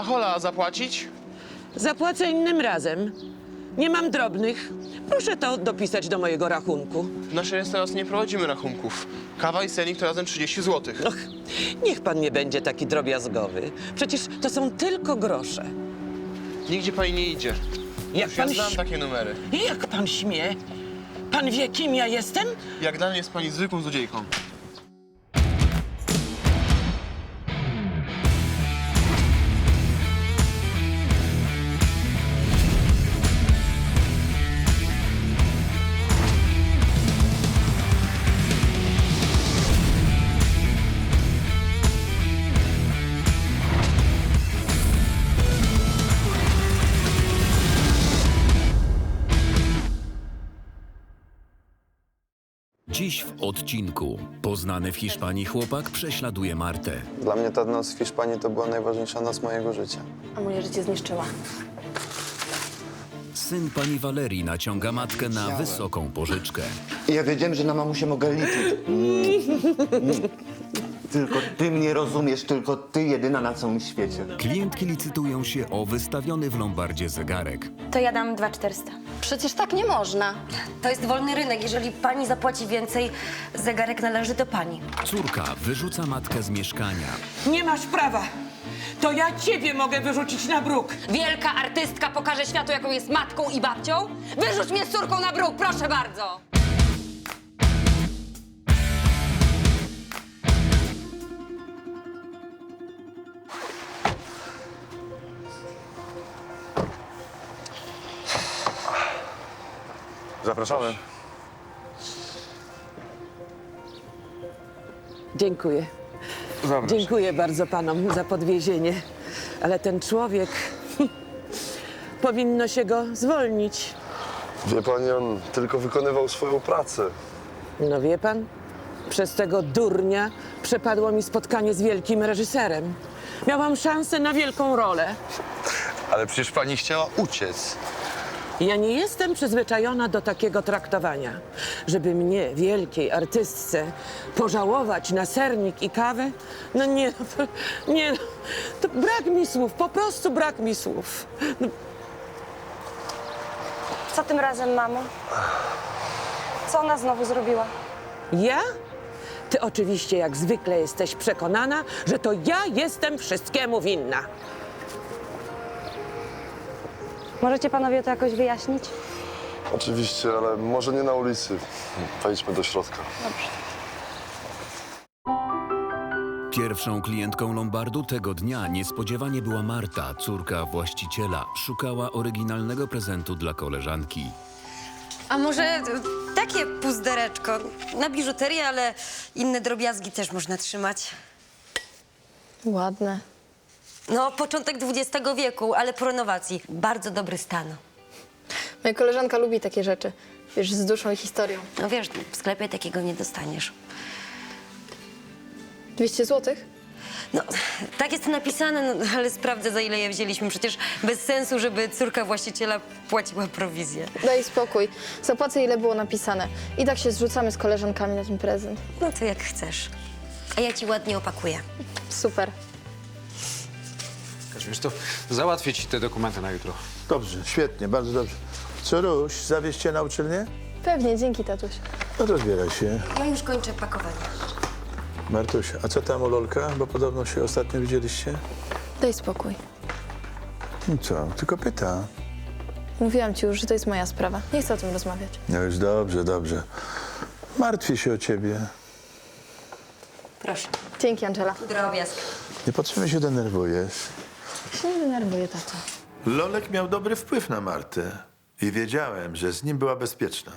Hola, zapłacić? Zapłacę innym razem. Nie mam drobnych. Proszę to dopisać do mojego rachunku. W naszej restauracji nie prowadzimy rachunków. Kawa i sernik to razem 30 zł. Och, niech pan nie będzie taki drobiazgowy. Przecież to są tylko grosze. Nigdzie pani nie idzie. Jak Już ja pan znam takie numery. Jak pan śmie? Pan wie, kim ja jestem? Jak dla mnie jest pani zwykłą złodziejką. Dziś w odcinku. Poznany w Hiszpanii chłopak prześladuje Martę. Dla mnie ta noc w Hiszpanii to była najważniejsza noc mojego życia. A moje życie zniszczyła. Syn pani Walerii naciąga matkę na wysoką pożyczkę. Ja wiedziałem, że na mamusię mogę liczyć. Tylko ty mnie rozumiesz, tylko ty jedyna na całym świecie. Klientki licytują się o wystawiony w Lombardzie zegarek. To ja dam 2400. Przecież tak nie można. To jest wolny rynek. Jeżeli pani zapłaci więcej, zegarek należy do pani. Córka wyrzuca matkę z mieszkania. Nie masz prawa. To ja ciebie mogę wyrzucić na bruk. Wielka artystka pokaże światu, jaką jest matką i babcią? Wyrzuć mnie z córką na bruk, proszę bardzo! Zapraszamy. Dziękuję. Dziękuję bardzo panom za podwiezienie. Ale ten człowiek... powinno się go zwolnić. Wie pani, on tylko wykonywał swoją pracę. No wie pan, przez tego durnia przepadło mi spotkanie z wielkim reżyserem. Miałam szansę na wielką rolę. Ale przecież pani chciała uciec. Ja nie jestem przyzwyczajona do takiego traktowania. Żeby mnie, wielkiej artystce, pożałować na sernik i kawę? No nie, nie, to brak mi słów, po prostu brak mi słów. No, Co tym razem, mamo? Co ona znowu zrobiła? ja? Ty oczywiście jak zwykle jesteś przekonana, że to ja jestem wszystkiemu winna. Możecie panowie to jakoś wyjaśnić? Oczywiście, ale może nie na ulicy. Wejdźmy do środka. Pierwszą klientką Lombardu tego dnia niespodziewanie była Marta, córka właściciela. Szukała oryginalnego prezentu dla koleżanki. A może takie puzdereczko? Na biżuterię, ale inne drobiazgi też można trzymać. Ładne. No, początek XX wieku, ale po renowacji. Bardzo dobry stan. Moja koleżanka lubi takie rzeczy. Wiesz, z duszą i historią. No wiesz, w sklepie takiego nie dostaniesz. 200 zł? No, tak jest napisane, no, ale sprawdzę, za ile je wzięliśmy. Przecież bez sensu, żeby córka właściciela płaciła prowizję. Daj spokój. Zapłacę, ile było napisane. I tak się zrzucamy z koleżankami na ten prezent. No to jak chcesz. A ja ci ładnie opakuję. Super. Wiesz, to załatwię ci te dokumenty na jutro. Dobrze, świetnie, bardzo dobrze. Co, Ruś, zawieź cię na uczelnię? Pewnie, dzięki, tatuś. No to zbieraj się. Ja już kończę pakowanie. Martuś, a co tam u Lolka? Bo podobno się ostatnio widzieliście. Daj spokój. No co, tylko pyta. Mówiłam ci już, że to jest moja sprawa. Nie chcę o tym rozmawiać. No już dobrze, dobrze. Martwię się o ciebie. Proszę. Dzięki, Angela. Drobiazg. Niepotrzebnie się denerwujesz. Się nie denerwuję, tato. Lolek miał dobry wpływ na Martę i wiedziałem, że z nim była bezpieczna.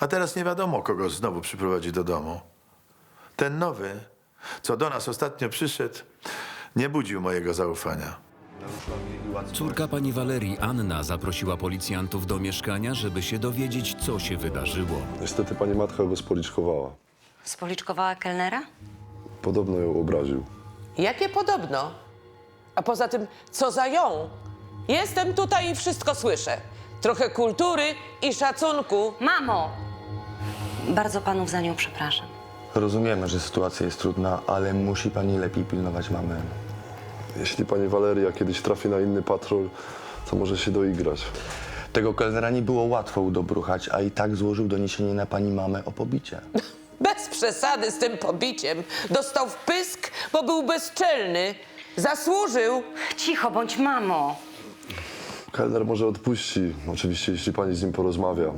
A teraz nie wiadomo, kogo znowu przyprowadzi do domu. Ten nowy, co do nas ostatnio przyszedł, nie budził mojego zaufania. Córka pani Walerii, Anna, zaprosiła policjantów do mieszkania, żeby się dowiedzieć, co się wydarzyło. Niestety pani matka go spoliczkowała. Spoliczkowała kelnera? Podobno ją obraził. Jakie podobno? A poza tym, co za ją? Jestem tutaj i wszystko słyszę. Trochę kultury i szacunku. Mamo! Bardzo panów za nią przepraszam. Rozumiemy, że sytuacja jest trudna, ale musi pani lepiej pilnować mamy. Jeśli pani Waleria kiedyś trafi na inny patrol, to może się doigrać. Tego kelnera nie było łatwo udobruchać, a i tak złożył doniesienie na pani mamę o pobicie. Bez przesady z tym pobiciem. Dostał w pysk, bo był bezczelny. Zasłużył. Cicho bądź, mamo. Kelner może odpuści, oczywiście, jeśli pani z nim porozmawia.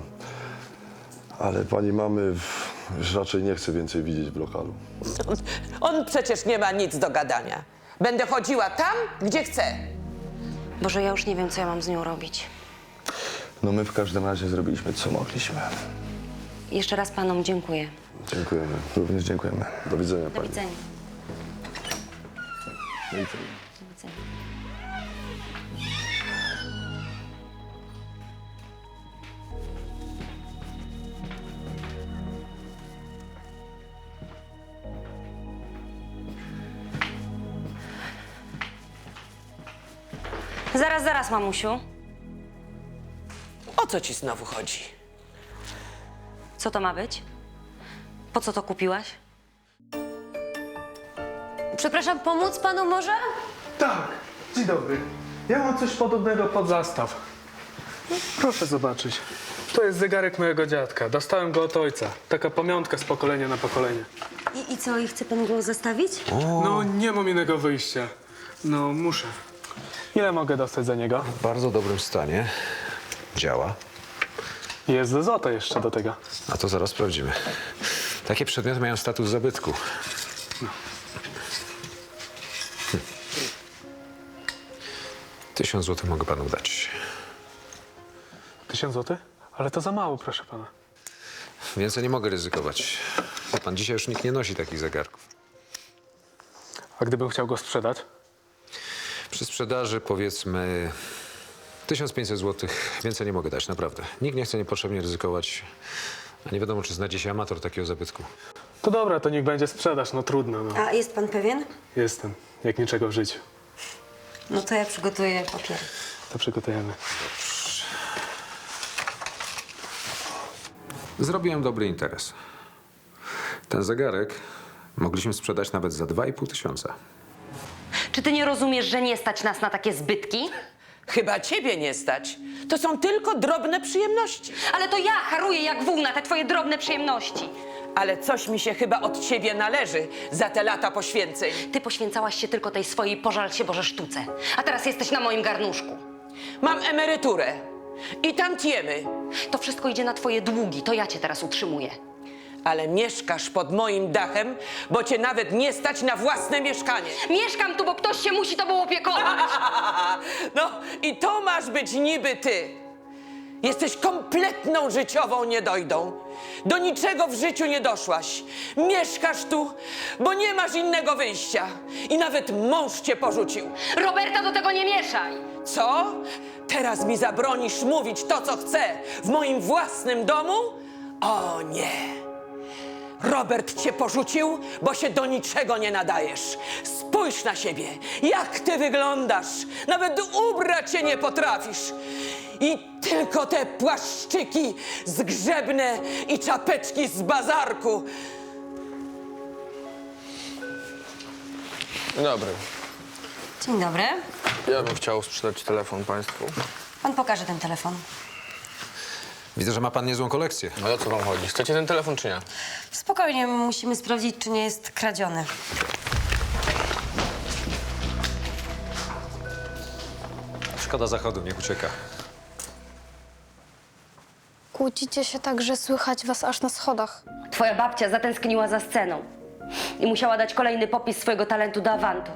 Ale pani mamy już raczej nie chce więcej widzieć w lokalu. On przecież nie ma nic do gadania. Będę chodziła tam, gdzie chcę. Boże, ja już nie wiem, co ja mam z nią robić. No my w każdym razie zrobiliśmy, co mogliśmy. Jeszcze raz panom dziękuję. Dziękujemy. Również dziękujemy. Do widzenia Do pani. widzenia. Do widzenia. Do widzenia. Zaraz, mamusiu. O co ci znowu chodzi? Co to ma być? Po co to kupiłaś? Przepraszam, pomóc panu może? Tak, dzień dobry. Ja mam coś podobnego pod zastaw. Proszę zobaczyć. To jest zegarek mojego dziadka. Dostałem go od ojca. Taka pamiątka z pokolenia na pokolenie. I co, i chce pan go zostawić? No, nie mam innego wyjścia. No, muszę. Ile mogę dostać za niego? W bardzo dobrym stanie. Działa. Jest ze złota jeszcze do tego. A to zaraz sprawdzimy. Takie przedmioty mają status zabytku. 1000 złotych mogę panu dać. 1000 złotych? Ale to za mało, proszę pana. Więcej nie mogę ryzykować. Wie pan, dzisiaj już nikt nie nosi takich zegarków. A gdybym chciał go sprzedać? Przy sprzedaży powiedzmy 1500 złotych. Więcej nie mogę dać, naprawdę. Nikt nie chce niepotrzebnie ryzykować. A nie wiadomo, czy znajdzie się amator takiego zabytku. To dobra, to niech będzie sprzedaż, no trudno, no. A jest pan pewien? Jestem, jak niczego w życiu. No to ja przygotuję papier. To przygotujemy. Zrobiłem dobry interes. Ten zegarek mogliśmy sprzedać nawet za 2500. Czy ty nie rozumiesz, że nie stać nas na takie zbytki? Chyba ciebie nie stać. To są tylko drobne przyjemności. Ale to ja haruję jak wół na te twoje drobne przyjemności. Ale coś mi się chyba od ciebie należy za te lata poświęceń. Ty poświęcałaś się tylko tej swojej pożal się Boże sztuce. A teraz jesteś na moim garnuszku. Mam emeryturę i tantiemy, To wszystko idzie na twoje długi. To ja cię teraz utrzymuję. ale mieszkasz pod moim dachem, bo cię nawet nie stać na własne mieszkanie. Mieszkam tu, bo ktoś się musi tobą opiekować. No i to masz być niby ty. Jesteś kompletną życiową niedojdą. Do niczego w życiu nie doszłaś. Mieszkasz tu, bo nie masz innego wyjścia. I nawet mąż cię porzucił. Roberta, do tego nie mieszaj. Co? Teraz mi zabronisz mówić to, co chcę w moim własnym domu? O nie! Robert cię porzucił, bo się do niczego nie nadajesz. Spójrz na siebie, jak ty wyglądasz. Nawet ubrać się nie potrafisz. I tylko te płaszczyki zgrzebne i czapeczki z bazarku. Dzień dobry. Dzień dobry. Ja bym chciał sprzedać telefon państwu. Pan pokaże ten telefon. Widzę, że ma pan niezłą kolekcję. Ale o co wam chodzi? Chcecie ten telefon czy nie? Spokojnie, musimy sprawdzić, czy nie jest kradziony. Szkoda zachodu, niech ucieka. Kłócicie się tak, że słychać was aż na schodach. Twoja babcia zatęskniła za sceną i musiała dać kolejny popis swojego talentu do awantur.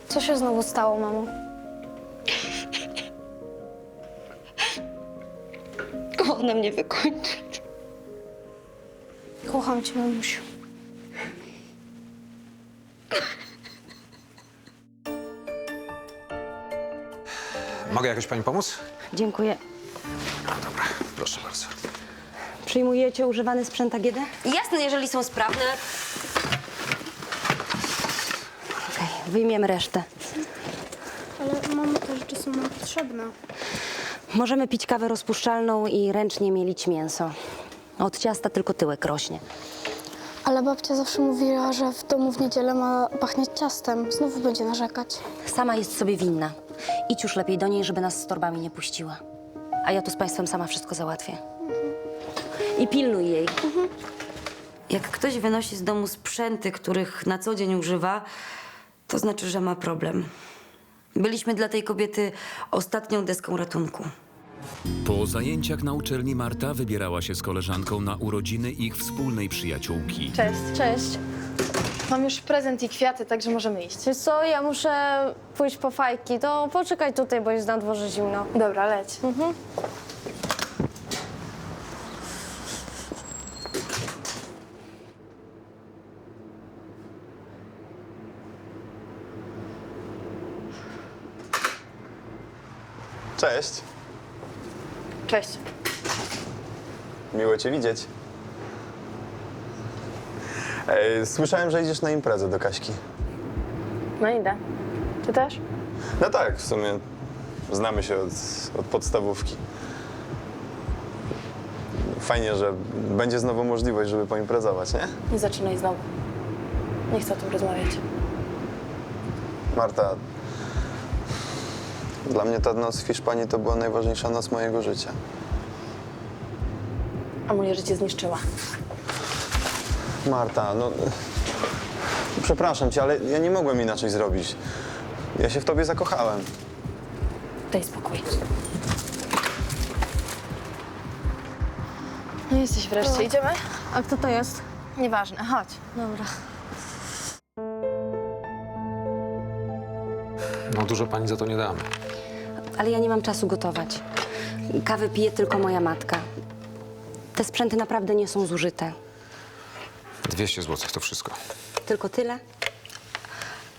Co się znowu stało, mamo? Ona mnie wykończyć. Kocham cię, mamusiu. Mogę jakoś pani pomóc? Dziękuję. Dobra, proszę bardzo. Przyjmujecie używany sprzęt AGD? Jasne, jeżeli są sprawne. Okej, wyjmiemy resztę. Ale mamo, te rzeczy są nam potrzebne. Możemy pić kawę rozpuszczalną i ręcznie mielić mięso. Od ciasta tylko tyłek rośnie. Ale babcia zawsze mówiła, że w domu w niedzielę ma pachnieć ciastem. Znowu będzie narzekać. Sama jest sobie winna. Idź już lepiej do niej, żeby nas z torbami nie puściła. A ja tu z państwem sama wszystko załatwię. I pilnuj jej. Jak ktoś wynosi z domu sprzęty, których na co dzień używa, to znaczy, że ma problem. Byliśmy dla tej kobiety ostatnią deską ratunku. Po zajęciach na uczelni Marta wybierała się z koleżanką na urodziny ich wspólnej przyjaciółki. Cześć. Cześć. Mam już prezent i kwiaty, także możemy iść. Wiesz co, ja muszę pójść po fajki, to poczekaj tutaj, bo jest na dworze zimno. Dobra, leć. Cześć. Cześć. Miło cię widzieć. Słyszałem, że idziesz na imprezę do Kaśki. No idę. Ty też? No tak, w sumie znamy się od podstawówki. Fajnie, że będzie znowu możliwość, żeby poimprezować, nie? Nie zaczynaj znowu. Nie chcę o tym rozmawiać. Marta, dla mnie ta noc w Hiszpanii to była najważniejsza noc mojego życia. A moje życie zniszczyła. Marta, no... Przepraszam cię, ale ja nie mogłem inaczej zrobić. Ja się w tobie zakochałem. Daj spokój. No jesteś wreszcie. Idziemy? A kto to jest? Nieważne, chodź. Dobra. No dużo pani za to nie damy. Ale ja nie mam czasu gotować. Kawę pije tylko moja matka. Te sprzęty naprawdę nie są zużyte. 200 zł to wszystko. Tylko tyle?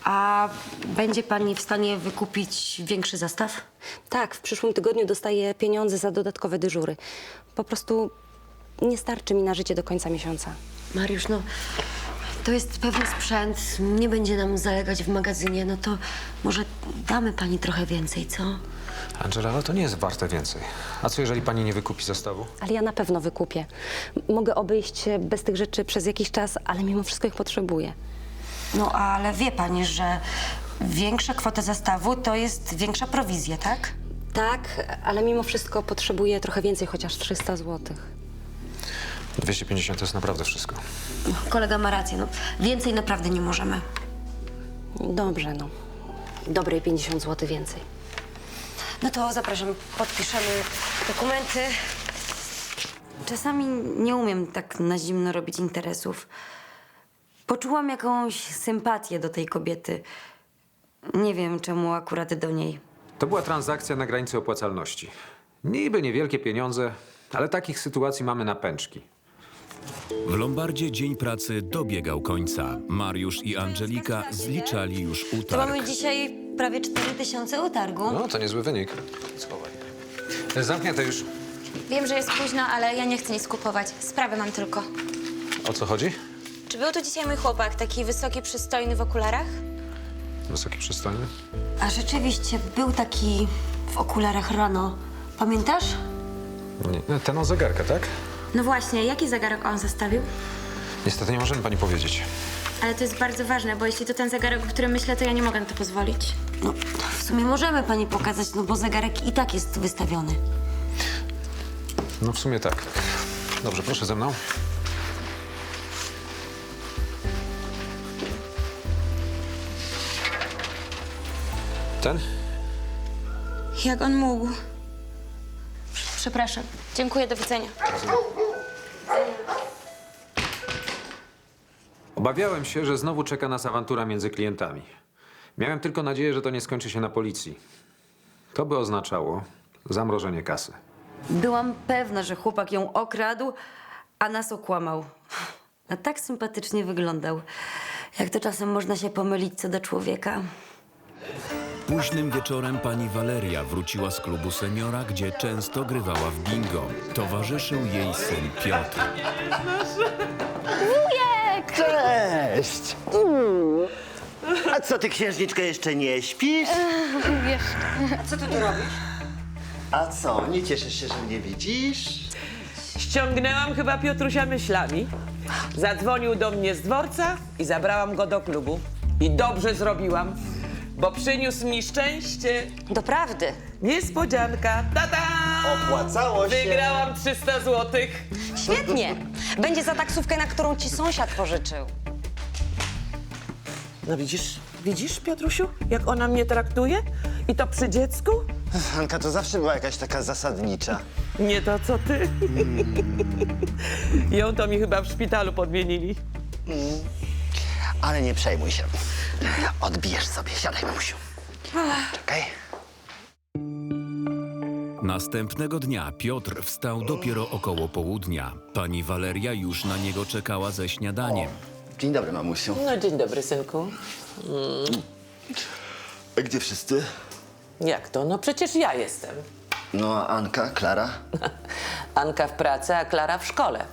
A będzie pani w stanie wykupić większy zestaw? Tak, w przyszłym tygodniu dostaję pieniądze za dodatkowe dyżury. Po prostu nie starczy mi na życie do końca miesiąca. Mariusz, no to jest pewny sprzęt, nie będzie nam zalegać w magazynie, no to może damy pani trochę więcej, co? Angela, ale to nie jest warte więcej. A co jeżeli pani nie wykupi zestawu? Ale ja na pewno wykupię. Mogę obejść się bez tych rzeczy przez jakiś czas, ale mimo wszystko ich potrzebuję. No, ale wie pani, że większa kwota zestawu to jest większa prowizja, tak? Tak, ale mimo wszystko potrzebuję trochę więcej, chociaż 300 zł. 250 to jest naprawdę wszystko. Kolega ma rację, no więcej naprawdę nie możemy. Dobrze, no. Dobre 50 zł więcej. No to zapraszam, podpiszemy dokumenty. Czasami nie umiem tak na zimno robić interesów. Poczułam jakąś sympatię do tej kobiety. Nie wiem, czemu akurat do niej. To była transakcja na granicy opłacalności. Niby niewielkie pieniądze, ale takich sytuacji mamy na pęczki. W Lombardzie dzień pracy dobiegał końca. Mariusz i Angelika zliczali już To utarg. mamy dzisiaj prawie 4000 utargu. No, to niezły wynik. Schowaj. Zamknięte już. Wiem, że jest późno, ale ja nie chcę nic kupować. Sprawę mam tylko. O co chodzi? Czy był tu dzisiaj mój chłopak, taki wysoki, przystojny w okularach? Wysoki, przystojny? A rzeczywiście był taki w okularach rano. Pamiętasz? Nie. Ten o zegarka, tak? No właśnie, jaki zegarek on zostawił? Niestety nie możemy pani powiedzieć. Ale to jest bardzo ważne, bo jeśli to ten zegarek, o którym myślę, to ja nie mogę na to pozwolić. No, w sumie możemy pani pokazać, no bo zegarek i tak jest wystawiony. No w sumie tak. Dobrze, proszę ze mną. Ten? Jak on mógł? Przepraszam. Dziękuję, do widzenia. Obawiałem się, że znowu czeka nas awantura między klientami. Miałem tylko nadzieję, że to nie skończy się na policji. To by oznaczało zamrożenie kasy. Byłam pewna, że chłopak ją okradł, a nas okłamał. A tak sympatycznie wyglądał. Jak to czasem można się pomylić co do człowieka. Późnym wieczorem pani Waleria wróciła z klubu seniora, gdzie często grywała w bingo. Towarzyszył jej syn Piotr. Cześć! A co, ty, księżniczko, jeszcze nie śpisz? Co ty tu robisz? A co, nie cieszysz się, że mnie widzisz? Ściągnęłam chyba Piotrusia myślami. Zadzwonił do mnie z dworca i zabrałam go do klubu. I dobrze zrobiłam, bo przyniósł mi szczęście. Doprawdy. Niespodzianka. Tata! Opłacało się. Wygrałam 300 złotych. Świetnie. Będzie za taksówkę, na którą ci sąsiad pożyczył. No widzisz, Piotrusiu, jak ona mnie traktuje? I to przy dziecku? Anka to zawsze była jakaś taka zasadnicza. Nie to, co ty. Ją to mi chyba w szpitalu podmienili. Ale nie przejmuj się. Odbijesz sobie. Siadaj, mamusiu. Czekaj. Następnego dnia Piotr wstał dopiero około południa. Pani Waleria już na niego czekała ze śniadaniem. Dzień dobry, mamusiu. No dzień dobry, synku. A gdzie wszyscy? Jak to? No przecież ja jestem. No, a Anka, Klara? Anka w pracy, a Klara w szkole.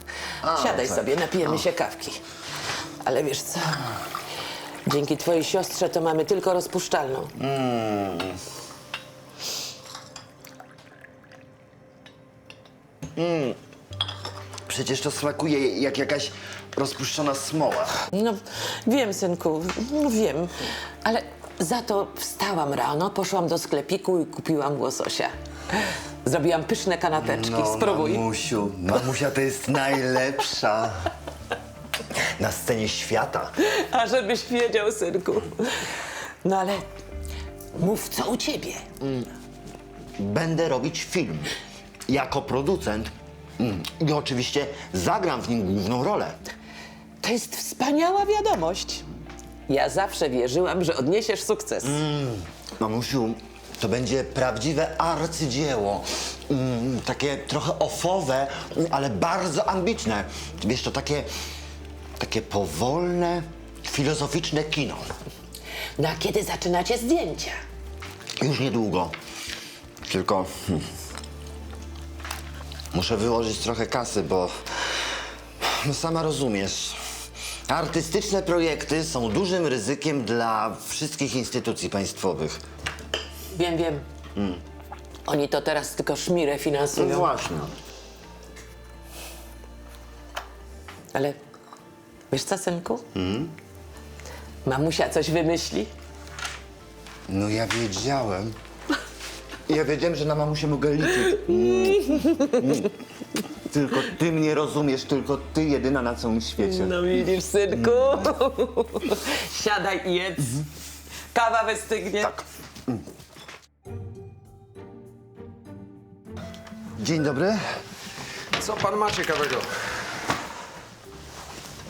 Siadaj tak. sobie, napijemy się kawki. Ale wiesz co? Dzięki twojej siostrze to mamy tylko rozpuszczalną. Przecież to smakuje jak jakaś rozpuszczona smoła. No wiem, synku, no wiem. Ale za to wstałam rano, poszłam do sklepiku i kupiłam łososia. Zrobiłam pyszne kanapeczki. Spróbuj. Mamusia to jest najlepsza na scenie świata. A żebyś wiedział, synku. No ale mów, co u ciebie? Będę robić film jako producent i oczywiście zagram w nim główną rolę. To jest wspaniała wiadomość. Ja zawsze wierzyłam, że odniesiesz sukces. Mamusiu, to będzie prawdziwe arcydzieło. Takie trochę ofowe, ale bardzo ambitne. Wiesz, to takie powolne, filozoficzne kino. No a kiedy zaczynacie zdjęcia? Już niedługo. Tylko muszę wyłożyć trochę kasy, bo no sama rozumiesz. Artystyczne projekty są dużym ryzykiem dla wszystkich instytucji państwowych. Wiem. Oni to teraz tylko szmirę finansują. No właśnie. Ale wiesz co, synku? Mamusia coś wymyśli. No ja wiedziałem. Ja wiedziałem, że na mamusię mogę liczyć. Tylko ty mnie rozumiesz, tylko ty jedyna na całym świecie. No widzisz, synku. Siadaj i jedz. Kawa wystygnie. Tak. Dzień dobry. Co pan ma ciekawego?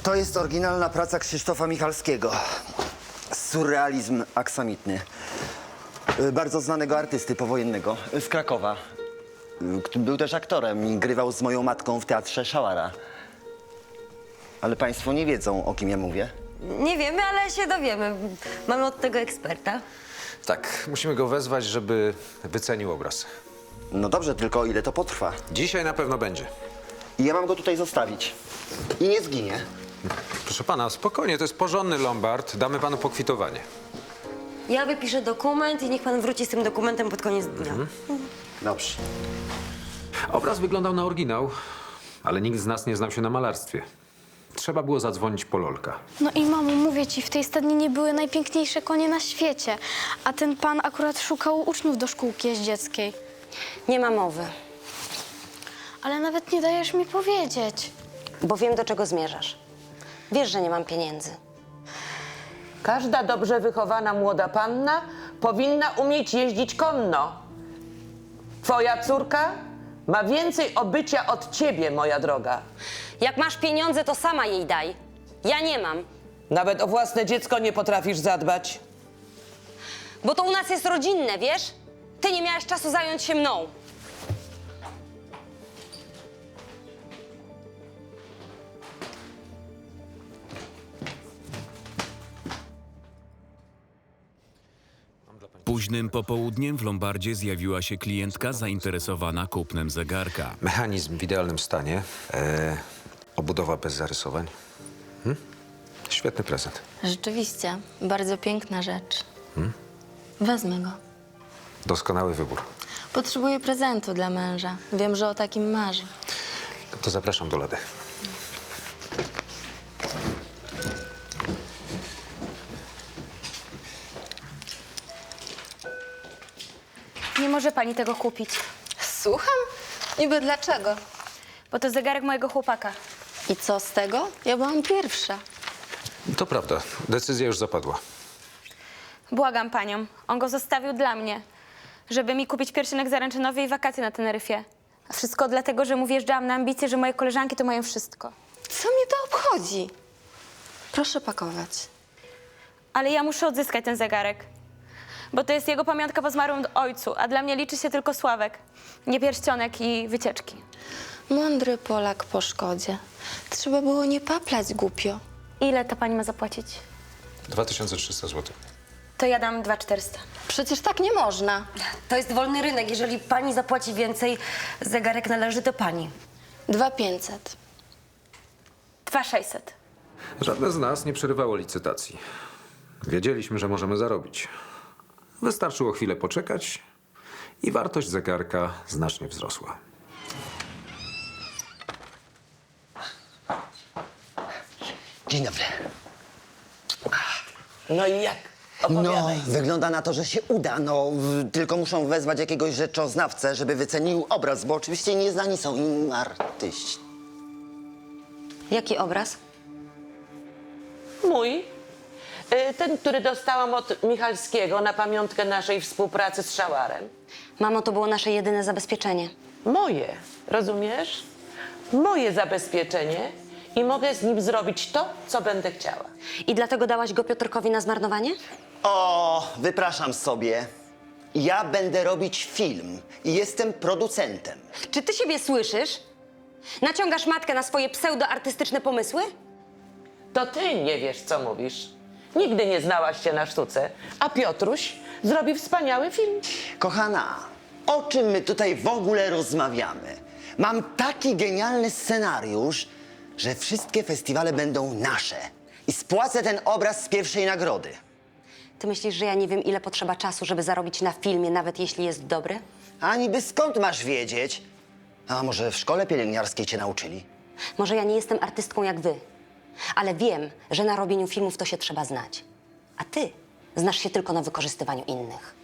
To jest oryginalna praca Krzysztofa Michalskiego. Surrealizm aksamitny. Bardzo znanego artysty powojennego z Krakowa. Był też aktorem i grywał z moją matką w teatrze Szałara. Ale państwo nie wiedzą, o kim ja mówię. Nie wiemy, ale się dowiemy. Mamy od tego eksperta. Tak, musimy go wezwać, żeby wycenił obraz. No dobrze, tylko ile to potrwa? Dzisiaj na pewno będzie. I ja mam go tutaj zostawić. I nie zginie. Proszę pana, spokojnie, to jest porządny lombard. Damy panu pokwitowanie. Ja wypiszę dokument i niech pan wróci z tym dokumentem pod koniec dnia. Dobrze. Obraz wyglądał na oryginał, ale nikt z nas nie znał się na malarstwie. Trzeba było zadzwonić po Lolka. No i mamo, mówię ci, w tej stadninie były najpiękniejsze konie na świecie. A ten pan akurat szukał uczniów do szkółki jeździeckiej. Nie ma mowy, Ale nawet nie dajesz mi powiedzieć. bo wiem, do czego zmierzasz. Wiesz, że nie mam pieniędzy. Każda dobrze wychowana młoda panna powinna umieć jeździć konno. Twoja córka ma więcej obycia od ciebie, moja droga. Jak masz pieniądze, to sama jej daj. Ja nie mam, Nawet o własne dziecko nie potrafisz zadbać. bo to u nas jest rodzinne, wiesz? Ty nie miałaś czasu zająć się mną. Późnym popołudniem w lombardzie zjawiła się klientka zainteresowana kupnem zegarka. Mechanizm w idealnym stanie. Obudowa bez zarysowań. Świetny prezent. Rzeczywiście, bardzo piękna rzecz. Wezmę go. Doskonały wybór. Potrzebuję prezentu dla męża. Wiem, że o takim marzy. To zapraszam do lady. Nie może pani tego kupić, Słucham? Niby dlaczego? bo to zegarek mojego chłopaka. I co z tego? Ja byłam pierwsza. To prawda. Decyzja już zapadła. Błagam panią, on go zostawił dla mnie, żeby mi kupić pierścionek zaręczynowy i wakacje na Teneryfie. A wszystko dlatego, że mu wjeżdżałam na ambicje, że moje koleżanki to mają wszystko. Co mnie to obchodzi? Proszę pakować. Ale ja muszę odzyskać ten zegarek, bo to jest jego pamiątka po zmarłym ojcu, a dla mnie liczy się tylko Sławek, nie pierścionek i wycieczki. Mądry Polak po szkodzie. Trzeba było nie paplać głupio. Ile to pani ma zapłacić? 2300 zł. To ja dam 2400. Przecież tak nie można. To jest wolny rynek. Jeżeli pani zapłaci więcej, zegarek należy do pani. 2500. 2600. Żadne z nas nie przerywało licytacji. Wiedzieliśmy, że możemy zarobić. Wystarczyło chwilę poczekać i wartość zegarka znacznie wzrosła. Dzień dobry. No i jak? No, Opowiadaj. wygląda na to, że się uda. No, tylko muszą wezwać jakiegoś rzeczoznawcę, żeby wycenił obraz, bo oczywiście nieznani są im artyści. Jaki obraz? Mój. Ten, który dostałam od Michalskiego na pamiątkę naszej współpracy z Szałarem. Mamo, to było nasze jedyne zabezpieczenie. Moje, rozumiesz? Moje zabezpieczenie i mogę z nim zrobić to, co będę chciała. I dlatego dałaś go Piotrkowi na zmarnowanie? O, wypraszam sobie. Ja będę robić film i jestem producentem. Czy ty siebie słyszysz? Naciągasz matkę na swoje pseudoartystyczne pomysły? To ty nie wiesz, co mówisz. Nigdy nie znałaś się na sztuce, a Piotruś zrobi wspaniały film. Kochana, o czym my tutaj w ogóle rozmawiamy? Mam taki genialny scenariusz, że wszystkie festiwale będą nasze. I spłacę ten obraz z pierwszej nagrody. Ty myślisz, że ja nie wiem, ile potrzeba czasu, żeby zarobić na filmie, nawet jeśli jest dobry? A niby skąd masz wiedzieć? A może w szkole pielęgniarskiej cię nauczyli? Może ja nie jestem artystką jak wy, ale wiem, że na robieniu filmów to się trzeba znać. A ty znasz się tylko na wykorzystywaniu innych.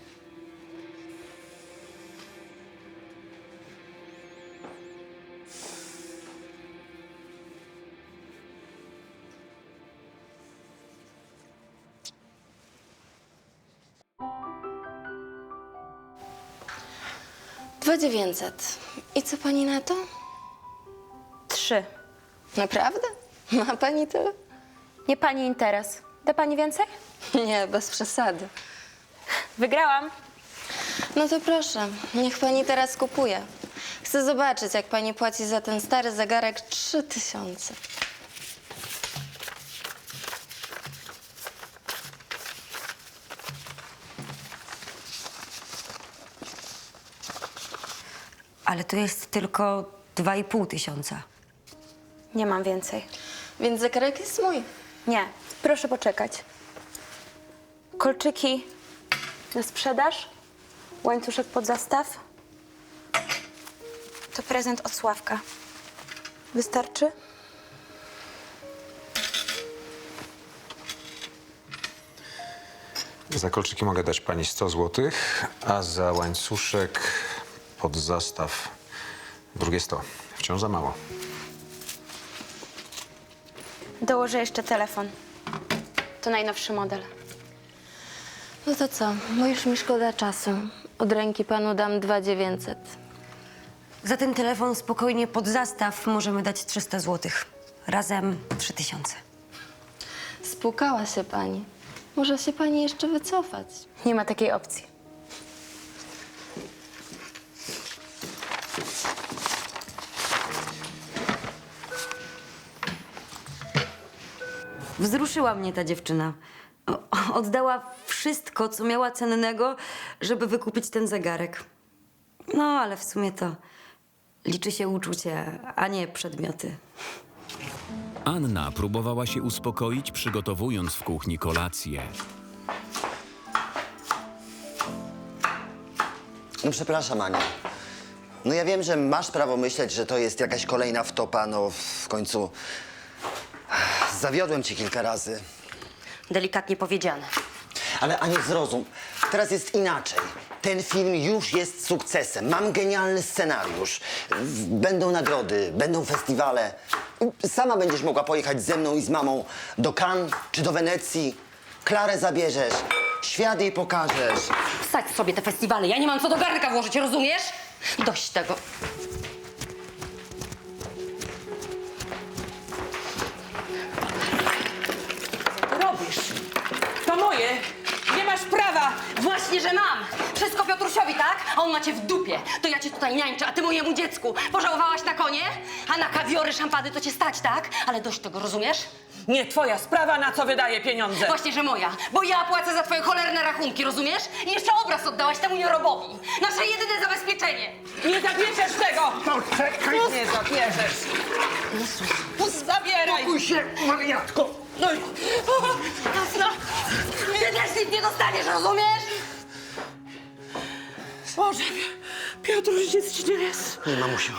Dwa 900. I co pani na to? 3. Naprawdę? Ma pani tyle? Nie pani interes. Da pani więcej? Nie, bez przesady. Wygrałam. No to proszę, niech pani teraz kupuje. Chcę zobaczyć, jak pani płaci za ten stary zegarek 3000. Ale to jest tylko 2500. Nie mam więcej. Więc zegarek jest mój. Nie, proszę poczekać. Kolczyki na sprzedaż, łańcuszek pod zastaw. To prezent od Sławka. Wystarczy? Za kolczyki mogę dać pani 100 zł, a za łańcuszek pod zastaw drugie 100. Wciąż za mało. Dołożę jeszcze telefon. To najnowszy model. No to co, bo już mi szkoda czasu. Od ręki panu dam 2900. Za ten telefon spokojnie pod zastaw możemy dać 300 zł. Razem 3000. Spłukała się pani. Może się pani jeszcze wycofać. Nie ma takiej opcji. Wzruszyła mnie ta dziewczyna. Oddała wszystko, co miała cennego, żeby wykupić ten zegarek. No, ale w sumie to liczy się uczucie, a nie przedmioty. Anna próbowała się uspokoić, przygotowując w kuchni kolację. No przepraszam, Ania. No ja wiem, że masz prawo myśleć, że to jest jakaś kolejna wtopa, no w końcu zawiodłem cię kilka razy. Delikatnie powiedziane. Ale Aniu, zrozum, teraz jest inaczej. Ten film już jest sukcesem. Mam genialny scenariusz. Będą nagrody, będą festiwale. Sama będziesz mogła pojechać ze mną i z mamą do Cannes czy do Wenecji. Klarę zabierzesz, świat jej pokażesz. Wsadź sobie te festiwale, ja nie mam co do garnka włożyć, rozumiesz? Dość tego. Robisz. To moje. Nie masz prawa. Właśnie, że mam! Wszystko Piotrusiowi, tak? A on macie w dupie. To ja cię tutaj niańczę, a ty mojemu dziecku. Pożałowałaś na konie? A na kawiory, szampany to cię stać, tak? Ale dość tego, rozumiesz? Nie twoja sprawa, na co wydaje pieniądze. Właśnie, że moja. Bo ja płacę za twoje cholerne rachunki, rozumiesz? I jeszcze obraz oddałaś temu Jorobowi. Nasze jedyne zabezpieczenie. Nie zabierzesz tego! Poczekaj! Nie zabierzesz! Zabieraj! Spokój się, wariatko! No i... Jasno. Ty też nic nie dostaniesz, rozumiesz? Boże, Piotruś, nic ci nie jest. Nie, mamusiu.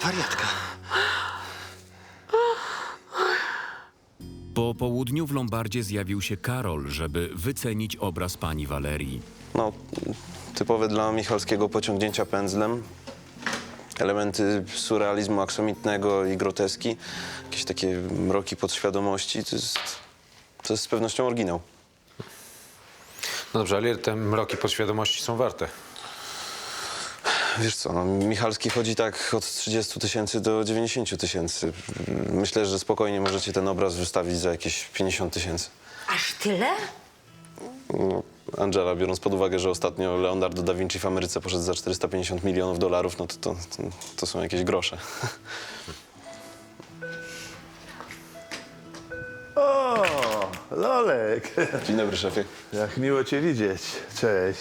Wariatka. Po południu w Lombardzie zjawił się Karol, żeby wycenić obraz pani Walerii. No, typowe dla Michalskiego pociągnięcia pędzlem. Elementy surrealizmu aksomitnego i groteski. Jakieś takie mroki podświadomości. To jest z pewnością oryginał. No dobrze, ale ile te mroki podświadomości są warte? Wiesz co, no, Michalski chodzi tak od 30 000 do 90 000. Myślę, że spokojnie możecie ten obraz wystawić za jakieś 50 000. Aż tyle? No, Angela, biorąc pod uwagę, że ostatnio Leonardo da Vinci w Ameryce poszedł za 450 milionów dolarów, no to są jakieś grosze. O, Lolek. Dzień dobry, szefie. Jak miło cię widzieć. Cześć.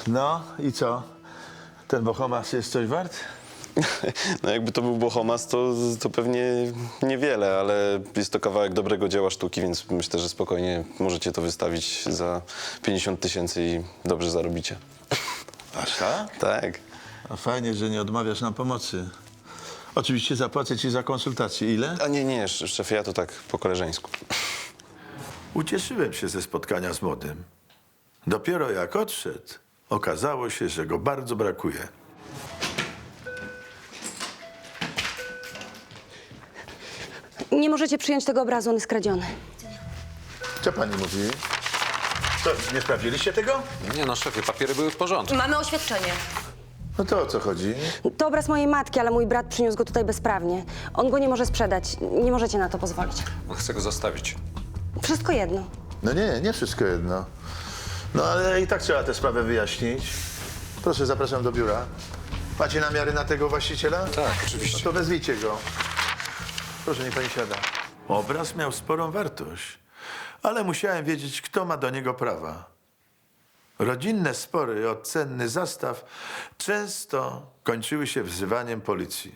No i co? Ten bohomas jest coś wart? No jakby to był bohomas, to pewnie niewiele, ale jest to kawałek dobrego dzieła sztuki, więc myślę, że spokojnie możecie to wystawić za 50 000 i dobrze zarobicie. Aż tak? Tak. A fajnie, że nie odmawiasz nam pomocy. Oczywiście zapłacę ci za konsultację. Ile? A nie, szefie, ja to tak po koleżeńsku. Ucieszyłem się ze spotkania z młodym. Dopiero jak odszedł, okazało się, że go bardzo brakuje. Nie możecie przyjąć tego obrazu, on jest kradziony. Co pani mówi? Co, nie sprawdziliście tego? Nie no, szefie, papiery były w porządku. Mamy oświadczenie. No to o co chodzi? To obraz mojej matki, ale mój brat przyniósł go tutaj bezprawnie. On go nie może sprzedać. Nie możecie na to pozwolić. On chce go zostawić. Wszystko jedno. No nie wszystko jedno. No ale i tak trzeba tę sprawę wyjaśnić. Proszę, zapraszam do biura. Macie namiary na tego właściciela? Tak, oczywiście. No to wezwijcie go. Proszę, niech pani siada. Obraz miał sporą wartość, ale musiałem wiedzieć, kto ma do niego prawa. Rodzinne spory o cenny zastaw często kończyły się wzywaniem policji.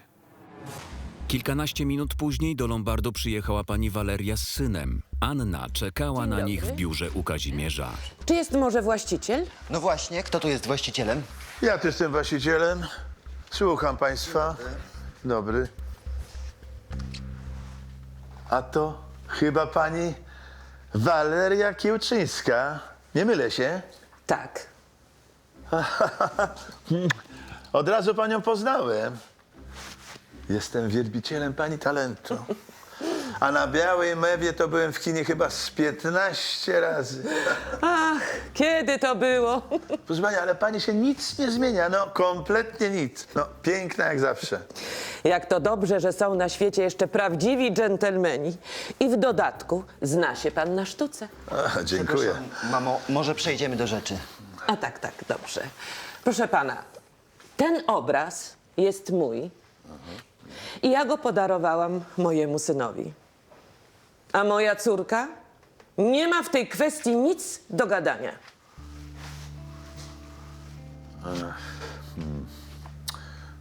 Kilkanaście minut później do Lombardu przyjechała pani Waleria z synem. Anna czekała na nich w biurze u Kazimierza. Czy jest może właściciel? No właśnie, kto tu jest właścicielem? Ja tu jestem właścicielem. Słucham państwa. Dobry. A to chyba pani Waleria Kiełczyńska. Nie mylę się? Tak. Od razu panią poznałem. Jestem wielbicielem pani talentu. A na Białej Mewie to byłem w kinie chyba z 15 razy. Ach, kiedy to było? Proszę pani, ale pani się nic nie zmienia. No, kompletnie nic. No, piękna jak zawsze. Jak to dobrze, że są na świecie jeszcze prawdziwi dżentelmeni. I w dodatku zna się pan na sztuce. A, dziękuję. Mamo, może przejdziemy do rzeczy. A tak, dobrze. Proszę pana, ten obraz jest mój i ja go podarowałam mojemu synowi. A moja córka nie ma w tej kwestii nic do gadania.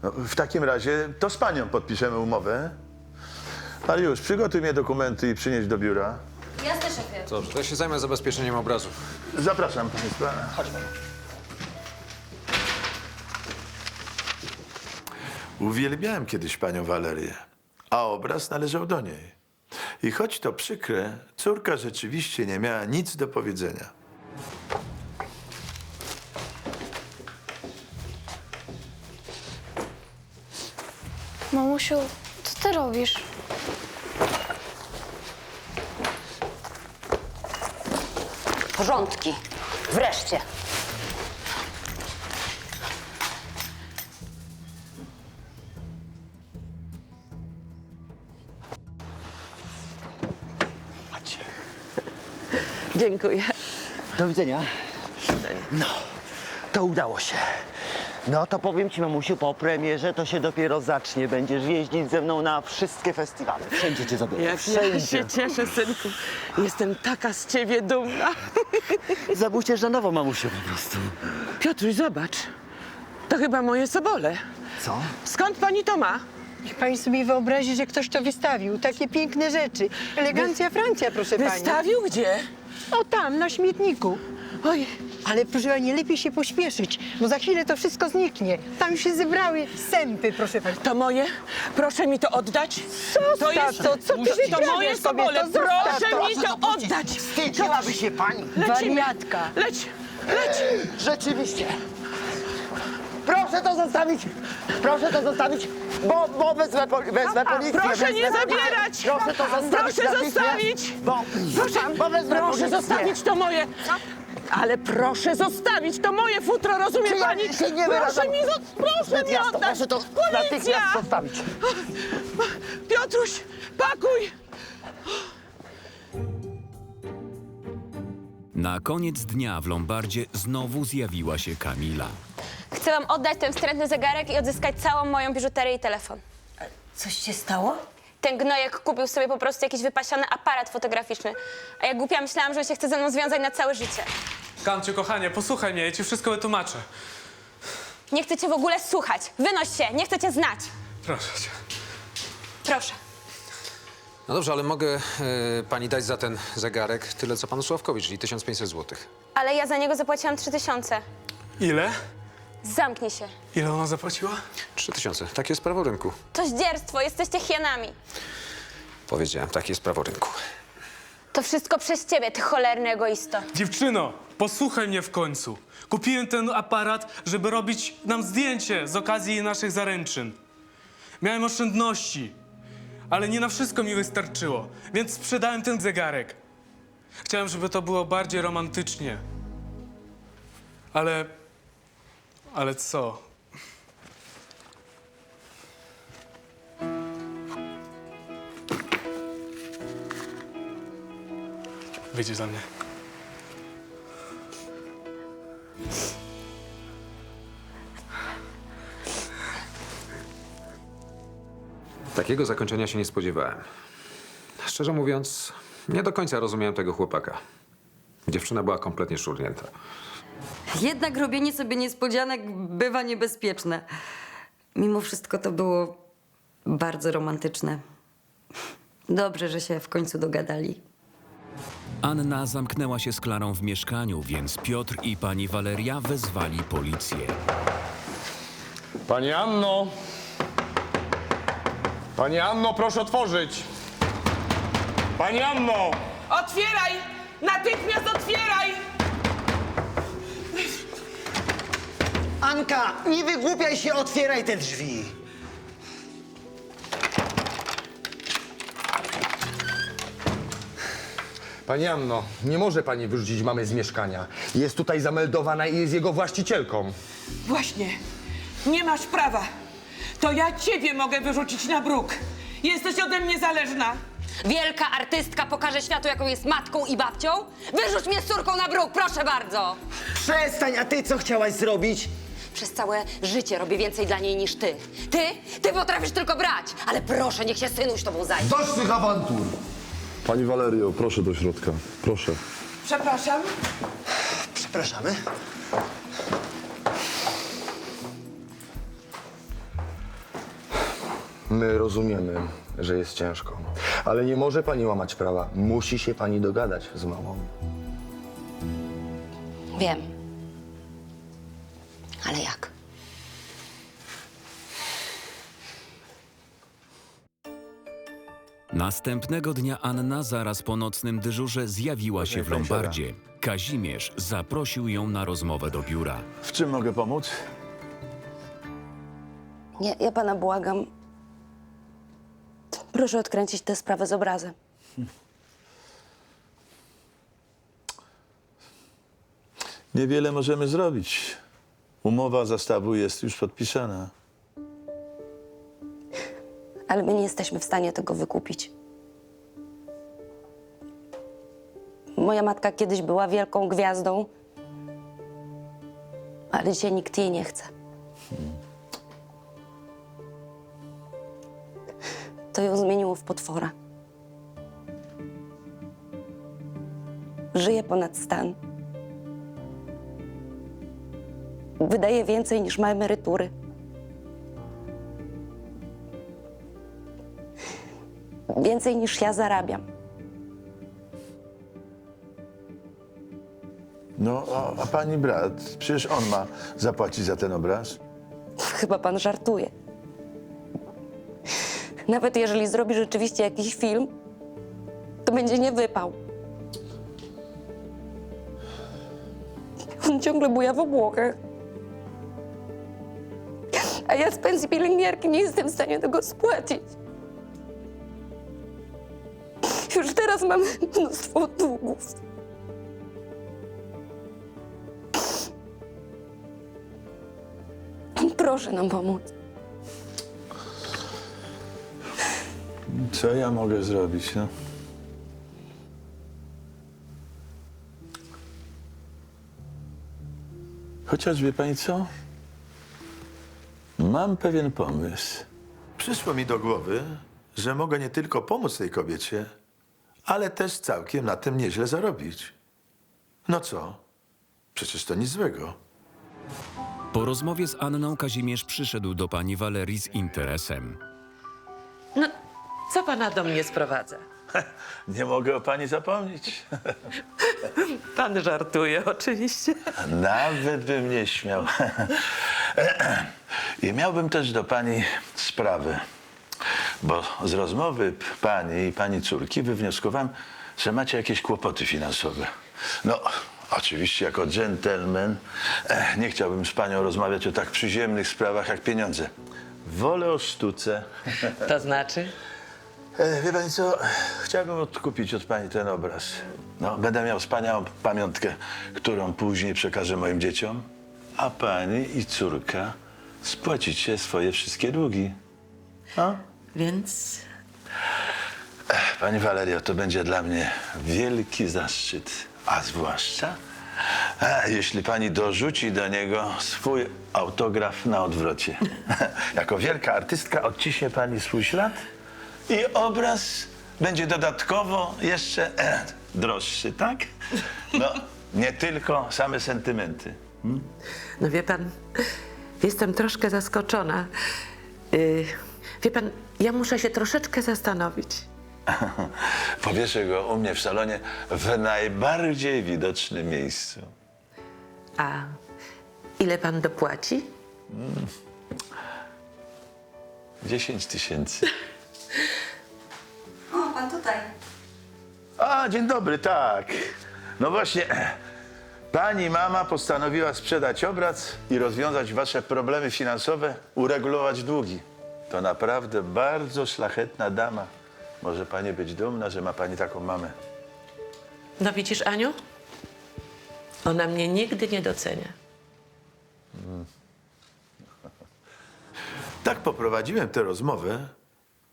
No, w takim razie to z panią podpiszemy umowę. Ale już, przygotuj mnie dokumenty i przynieś do biura. Jasne, szefie. Dobrze, to ja się zajmę zabezpieczeniem obrazu. Zapraszam państwa. Chodź, mamo. Uwielbiałem kiedyś panią Walerię, a obraz należał do niej. I choć to przykre, córka rzeczywiście nie miała nic do powiedzenia. Mamusiu, co ty robisz? Porządki. Wreszcie. Dziękuję. Do widzenia. No, to udało się. No to powiem ci, mamusiu, po premierze to się dopiero zacznie. Będziesz jeździć ze mną na wszystkie festiwale. Wszędzie cię zobaczę. Jak ja Wszędzie. się cieszę, synku. Jestem taka z ciebie dumna. Zabójcie na nowo, mamusiu, po prostu. Piotruś, zobacz. To chyba moje sobole. Co? Skąd pani to ma? Niech pani sobie wyobrazi, że ktoś to wystawił. Takie piękne rzeczy. Elegancja Francja, proszę pani. Wystawił gdzie? O tam, na śmietniku. Oj, Ale proszę pani, lepiej się pośpieszyć, bo za chwilę to wszystko zniknie. Tam się zebrały sępy, proszę pani. to moje? Proszę mi to oddać. Zostaw to, co ty to wyprawiasz moje sobie, sobole. to zostaw Proszę to. mi to oddać. Wstydziłaby się pani. Wariatka. Leć. Rzeczywiście. Proszę to zostawić. Proszę to zostawić, bo wezmę policję. Proszę nie wezmę zabierać. policję. Proszę to zostawić. Proszę natychmiast, zostawić. Bo wezmę Proszę policję. zostawić to moje. Ale proszę zostawić to moje futro, rozumie Czy ja pani? się nie Proszę wyrażam? mi, proszę mi Jasno, oddać. proszę to Policja! natychmiast zostawić. Piotruś, pakuj. Na koniec dnia w Lombardzie znowu zjawiła się Kamila. Chcę wam oddać ten wstrętny zegarek i odzyskać całą moją biżuterię i telefon. Coś się stało? Ten gnojek kupił sobie po prostu jakiś wypasiony aparat fotograficzny. A ja głupia myślałam, że on się chce ze mną związać na całe życie. Kanciu, kochanie, posłuchaj mnie, ja ci wszystko wytłumaczę. Nie chcę cię w ogóle słuchać. Wynoś się, nie chcę cię znać. Proszę cię. Proszę. No dobrze, ale mogę pani dać za ten zegarek tyle, co panu Sławkowi, czyli 1500 zł. Ale ja za niego zapłaciłam 3000. Ile? Zamknij się. Ile ona zapłaciła? 3000. Takie jest prawo rynku. To zdzierstwo, jesteście hienami. Powiedziałem, takie jest prawo rynku. To wszystko przez ciebie, ty cholerny egoisto. Dziewczyno, posłuchaj mnie w końcu. Kupiłem ten aparat, żeby robić nam zdjęcie z okazji naszych zaręczyn. Miałem oszczędności, ale nie na wszystko mi wystarczyło, więc sprzedałem ten zegarek. Chciałem, żeby to było bardziej romantycznie. Ale co? Wyjdziesz za mnie. Takiego zakończenia się nie spodziewałem. Szczerze mówiąc, nie do końca rozumiałem tego chłopaka. Dziewczyna była kompletnie szurnięta. Jednak robienie sobie niespodzianek bywa niebezpieczne. Mimo wszystko to było bardzo romantyczne. Dobrze, że się w końcu dogadali. Anna zamknęła się z Klarą w mieszkaniu, więc Piotr i pani Waleria wezwali policję. Pani Anno! Pani Anno, proszę otworzyć! Pani Anno! Otwieraj! Natychmiast otwieraj! Anka, nie wygłupiaj się, otwieraj te drzwi. Pani Anno, nie może pani wyrzucić mamy z mieszkania. Jest tutaj zameldowana i jest jego właścicielką. Właśnie. Nie masz prawa. To ja ciebie mogę wyrzucić na bruk. Jesteś ode mnie zależna. Wielka artystka pokaże światu, jaką jest matką i babcią? Wyrzuć mnie z córką na bruk, proszę bardzo! Przestań, a ty co chciałaś zrobić? Przez całe życie robię więcej dla niej niż ty. Ty potrafisz tylko brać, ale proszę, niech się synuś tobą zajmie. Dość tych awantur! Pani Walerio, proszę do środka. Proszę. Przepraszam. Przepraszamy. My rozumiemy, że jest ciężko, ale nie może pani łamać prawa. Musi się pani dogadać z mamą. Wiem. Ale jak? Następnego dnia Anna zaraz po nocnym dyżurze zjawiła się w lombardzie. Kazimierz zaprosił ją na rozmowę do biura. W czym mogę pomóc? Ja pana błagam. Proszę odkręcić tę sprawę z obrazem. Niewiele możemy zrobić. Umowa zastawu jest już podpisana. Ale my nie jesteśmy w stanie tego wykupić. Moja matka kiedyś była wielką gwiazdą, ale dzisiaj nikt jej nie chce. To ją zmieniło w potwora. Żyje ponad stan. Wydaje więcej niż ma emerytury. Więcej niż ja zarabiam. No, a pani brat, przecież on ma zapłacić za ten obraz. Chyba pan żartuje. Nawet jeżeli zrobi rzeczywiście jakiś film, to będzie nie wypał. On ciągle buja w obłokach. A ja z pensji pielęgniarki nie jestem w stanie tego spłacić. Już teraz mam mnóstwo długów. Proszę nam pomóc. Co ja mogę zrobić, no? Chociaż wie pani co? Mam pewien pomysł. Przyszło mi do głowy, że mogę nie tylko pomóc tej kobiecie, ale też całkiem na tym nieźle zarobić. No co? Przecież to nic złego. Po rozmowie z Anną Kazimierz przyszedł do pani Walerii z interesem. No, co pana do mnie sprowadza? Nie mogę o pani zapomnieć. Pan żartuje oczywiście. Nawet bym nie śmiał. I miałbym też do pani sprawę, bo z rozmowy pani i pani córki wywnioskowałem, że macie jakieś kłopoty finansowe. No, oczywiście jako dżentelmen nie chciałbym z panią rozmawiać o tak przyziemnych sprawach jak pieniądze. Wolę o sztuce. To znaczy? Wie pani co, chciałbym odkupić od pani ten obraz. No, będę miał wspaniałą pamiątkę, którą później przekażę moim dzieciom, a pani i córka spłacicie swoje wszystkie długi. No? Więc Pani Walerio, to będzie dla mnie wielki zaszczyt, a zwłaszcza jeśli pani dorzuci do niego swój autograf na odwrocie. Jako wielka artystka odciśnie pani swój ślad i obraz będzie dodatkowo jeszcze droższy, tak? No, nie tylko same sentymenty. no wie pan, jestem troszkę zaskoczona. Wie pan, ja muszę się troszeczkę zastanowić. Powieszę go u mnie w salonie w najbardziej widocznym miejscu. A ile pan dopłaci? 10 000. O, pan tutaj. A, dzień dobry, tak. No właśnie, pani mama postanowiła sprzedać obraz i rozwiązać wasze problemy finansowe, uregulować długi. To naprawdę bardzo szlachetna dama. Może pani być dumna, że ma pani taką mamę. No widzisz, Aniu? Ona mnie nigdy nie docenia. Tak poprowadziłem tę rozmowę,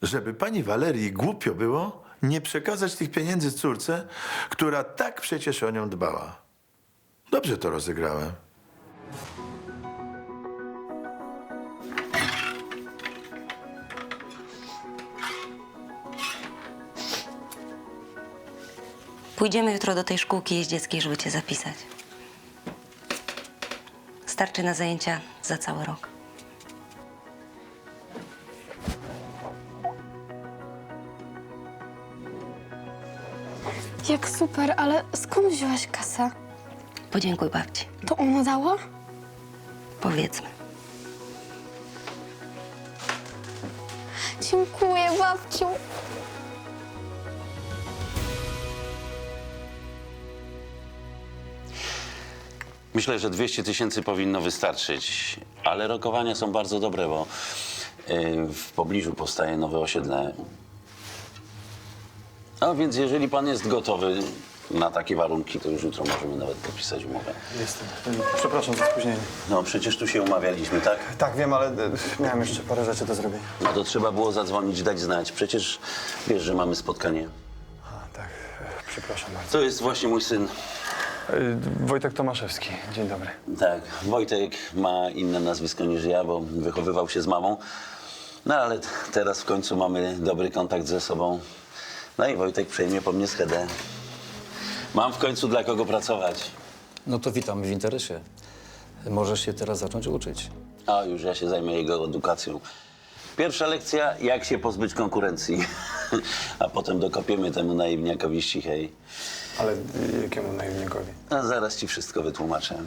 żeby pani Walerii głupio było nie przekazać tych pieniędzy córce, która tak przecież o nią dbała. Dobrze to rozegrałem. Pójdziemy jutro do tej szkółki jeździeckiej, żeby cię zapisać. Starczy na zajęcia za cały rok. Jak super, ale skąd wzięłaś kasę? Podziękuj babci. To ona dała? Powiedzmy. Dziękuję, babciu. Myślę, że 200 000 powinno wystarczyć, ale rokowania są bardzo dobre, bo w pobliżu powstaje nowe osiedle. A więc jeżeli pan jest gotowy na takie warunki, to już jutro możemy nawet podpisać umowę. Jestem. Przepraszam za spóźnienie. No przecież tu się umawialiśmy, tak? Tak, wiem, ale miałem jeszcze parę rzeczy do zrobienia. No to trzeba było zadzwonić, dać znać. Przecież wiesz, że mamy spotkanie. Tak, przepraszam bardzo. To jest właśnie mój syn. Wojtek Tomaszewski. Dzień dobry. Tak, Wojtek ma inne nazwisko niż ja, bo wychowywał się z mamą. No ale teraz w końcu mamy dobry kontakt ze sobą. No i Wojtek przejmie po mnie schedę. Mam w końcu dla kogo pracować. No to witamy w interesie. Możesz się teraz zacząć uczyć. A już ja się zajmę jego edukacją. Pierwsza lekcja, jak się pozbyć konkurencji. A potem dokopiemy temu naiwniakowi ścichej. Ale jakiemu naiwnikowi? A zaraz ci wszystko wytłumaczę.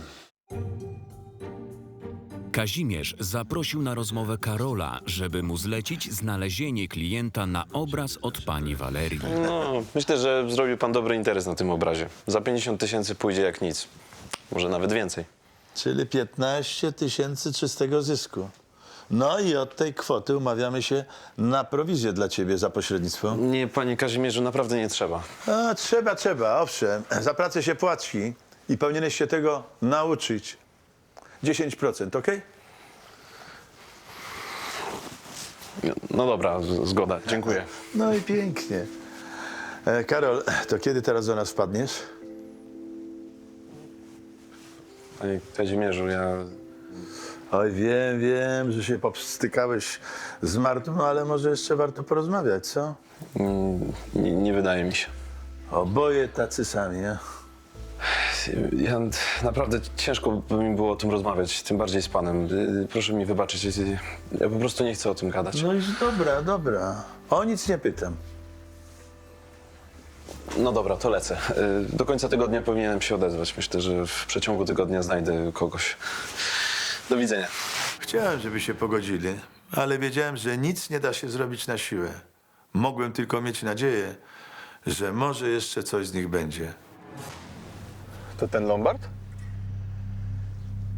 Kazimierz zaprosił na rozmowę Karola, żeby mu zlecić znalezienie klienta na obraz od pani Walerii. No, myślę, że zrobił pan dobry interes na tym obrazie. Za 50 000 pójdzie jak nic. Może nawet więcej. Czyli 15 000 czystego zysku. No i od tej kwoty umawiamy się na prowizję dla ciebie za pośrednictwo. Nie, panie Kazimierzu, naprawdę nie trzeba. A, trzeba, owszem. Za pracę się płaci i powinieneś się tego nauczyć. 10%, okej? No dobra, zgoda, dziękuję. No i pięknie. Karol, to kiedy teraz do nas wpadniesz? Panie Kazimierzu, ja... Oj, wiem, że się popstykałeś z Martą, ale może jeszcze warto porozmawiać, co? Nie wydaje mi się. Oboje tacy sami, nie? Ja naprawdę ciężko by mi było o tym rozmawiać, tym bardziej z panem. Proszę mi wybaczyć, ja po prostu nie chcę o tym gadać. No i dobra. O nic nie pytam. No dobra, to lecę. Do końca tygodnia powinienem się odezwać. Myślę, że w przeciągu tygodnia znajdę kogoś. Do widzenia. Chciałem, żeby się pogodzili, ale wiedziałem, że nic nie da się zrobić na siłę. Mogłem tylko mieć nadzieję, że może jeszcze coś z nich będzie. To ten Lombard?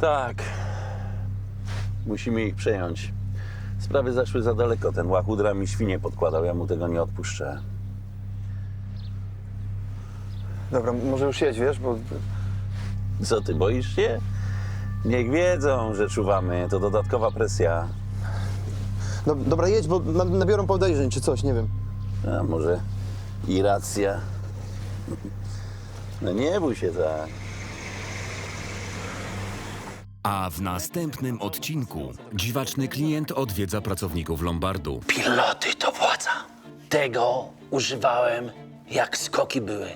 Tak. Musimy ich przejąć. Sprawy zaszły za daleko. Ten łachudra mi świnie podkładał. Ja mu tego nie odpuszczę. Dobra, może już jedź, wiesz, bo... Co, ty boisz się? Niech wiedzą, że czuwamy. To dodatkowa presja. No, dobra, jedź, bo nabiorą podejrzeń czy coś, nie wiem. A może i racja? No nie bój się tak. A w następnym odcinku dziwaczny klient odwiedza pracowników Lombardu. Piloty to władza. Tego używałem, jak skoki były.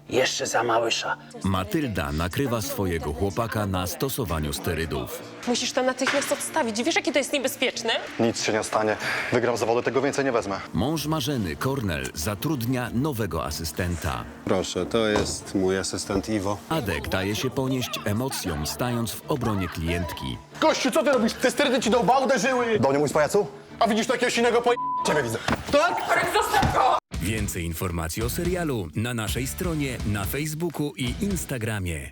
Jeszcze za małysza. Matylda nakrywa swojego chłopaka na stosowaniu sterydów. Musisz to natychmiast odstawić. Wiesz, jakie to jest niebezpieczne? Nic się nie stanie. Wygram zawody, tego więcej nie wezmę. Mąż Marzeny, Kornel, zatrudnia nowego asystenta. Proszę, to jest mój asystent Iwo. Adek daje się ponieść emocjom, stając w obronie klientki. Gościu, co ty robisz? Te sterydy ci do łba uderzyły! Do mnie mój pajacu? A widzisz takiegoś innego ciebie widzę. Tak? Zostaw go! Więcej informacji o serialu na naszej stronie, na Facebooku i Instagramie.